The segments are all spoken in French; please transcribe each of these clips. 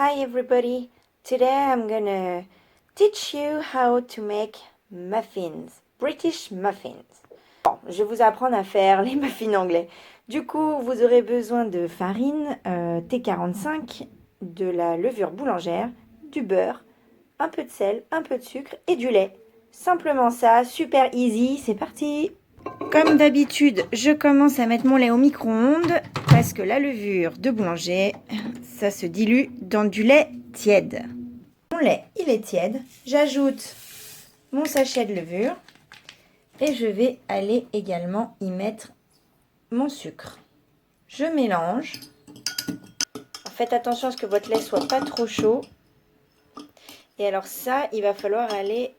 Hi everybody! Today I'm gonna teach you how to make muffins, British muffins. Bon, je vais vous apprendre à faire les muffins anglais. Du coup, vous aurez besoin de farine T45, de la levure boulangère, du beurre, un peu de sel, un peu de sucre et du lait. Simplement ça, super easy, c'est parti! Comme d'habitude, je commence à mettre mon lait au micro-ondes parce que la levure de boulanger, ça se dilue dans du lait tiède. Mon lait, il est tiède. J'ajoute mon sachet de levure et je vais aller également y mettre mon sucre. Je mélange. Faites attention à ce que votre lait soit pas trop chaud. Et alors ça, il va falloir aller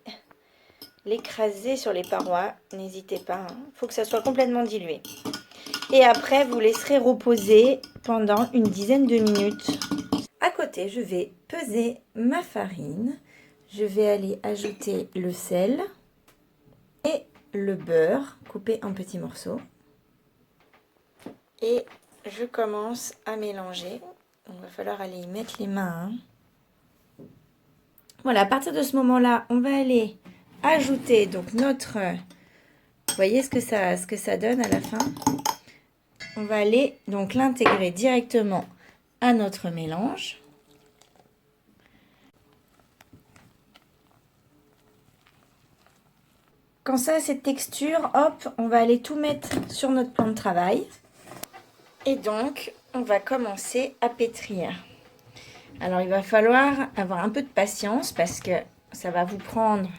l'écraser sur les parois. N'hésitez pas, il faut que ça soit complètement dilué. Et après, vous laisserez reposer pendant une dizaine de minutes. À côté, je vais peser ma farine. Je vais aller ajouter le sel et le beurre coupé en petits morceaux. Et je commence à mélanger. Il va falloir aller y mettre les mains. Voilà, à partir de ce moment-là, on va aller ajouter donc notre... Vous voyez ce que ça donne à la fin? On va aller donc l'intégrer directement à notre mélange. Quand ça a cette texture, hop, on va aller tout mettre sur notre plan de travail. Et donc, on va commencer à pétrir. Alors, il va falloir avoir un peu de patience parce que ça va vous prendre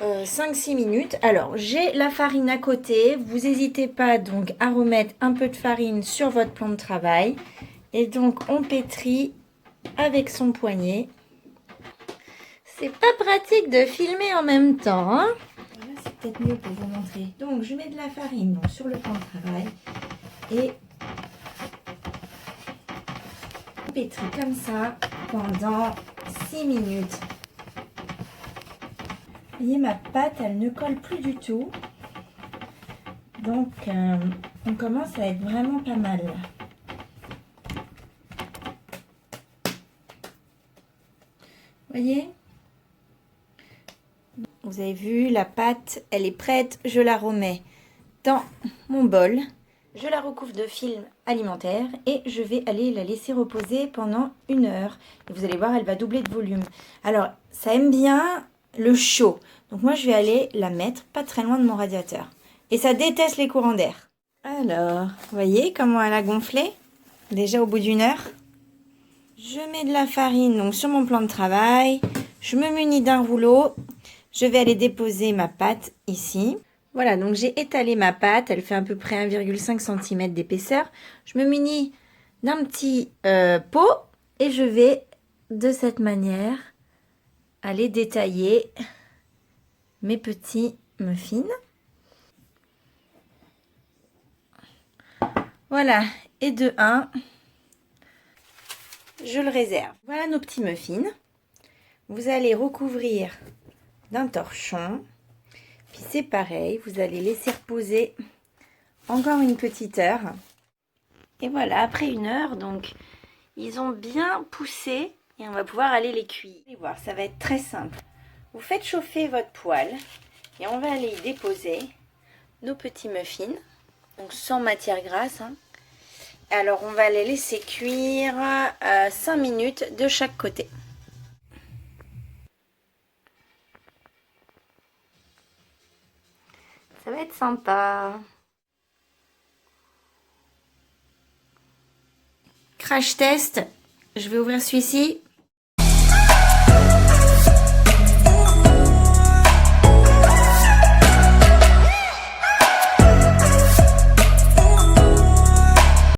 5-6 minutes. Alors, j'ai la farine à côté. Vous n'hésitez pas donc à remettre un peu de farine sur votre plan de travail. Et donc, on pétrit avec son poignet. C'est pas pratique de filmer en même temps, hein? Voilà, c'est peut-être mieux pour vous montrer. Donc, je mets de la farine donc, sur le plan de travail. Et on pétrit comme ça pendant 6 minutes. Vous voyez, ma pâte, elle ne colle plus du tout. Donc, on commence à être vraiment pas mal. Vous voyez? Vous avez vu, la pâte, elle est prête. Je la remets dans mon bol. Je la recouvre de film alimentaire et je vais aller la laisser reposer pendant 1 heure. Et vous allez voir, elle va doubler de volume. Alors, ça aime bien le chaud. Donc moi, je vais aller la mettre pas très loin de mon radiateur. Et ça déteste les courants d'air. Alors, vous voyez comment elle a gonflé? Déjà au bout d'1 heure. Je mets de la farine donc sur mon plan de travail. Je me munis d'un rouleau. Je vais aller déposer ma pâte ici. Voilà, donc j'ai étalé ma pâte. Elle fait à peu près 1,5 cm d'épaisseur. Je me munis d'un petit pot et je vais de cette manière aller détailler mes petits muffins. Voilà, et de 1, je le réserve. Voilà nos petits muffins. Vous allez recouvrir d'un torchon. Puis c'est pareil, vous allez laisser reposer encore une petite heure. Et voilà, après 1 heure, donc ils ont bien poussé et on va pouvoir aller les cuire. Vous allez voir, ça va être très simple. Vous faites chauffer votre poêle et on va aller y déposer nos petits muffins, donc sans matière grasse. Alors on va les laisser cuire 5 minutes de chaque côté. Ça va être sympa. Crash test, je vais ouvrir celui-ci.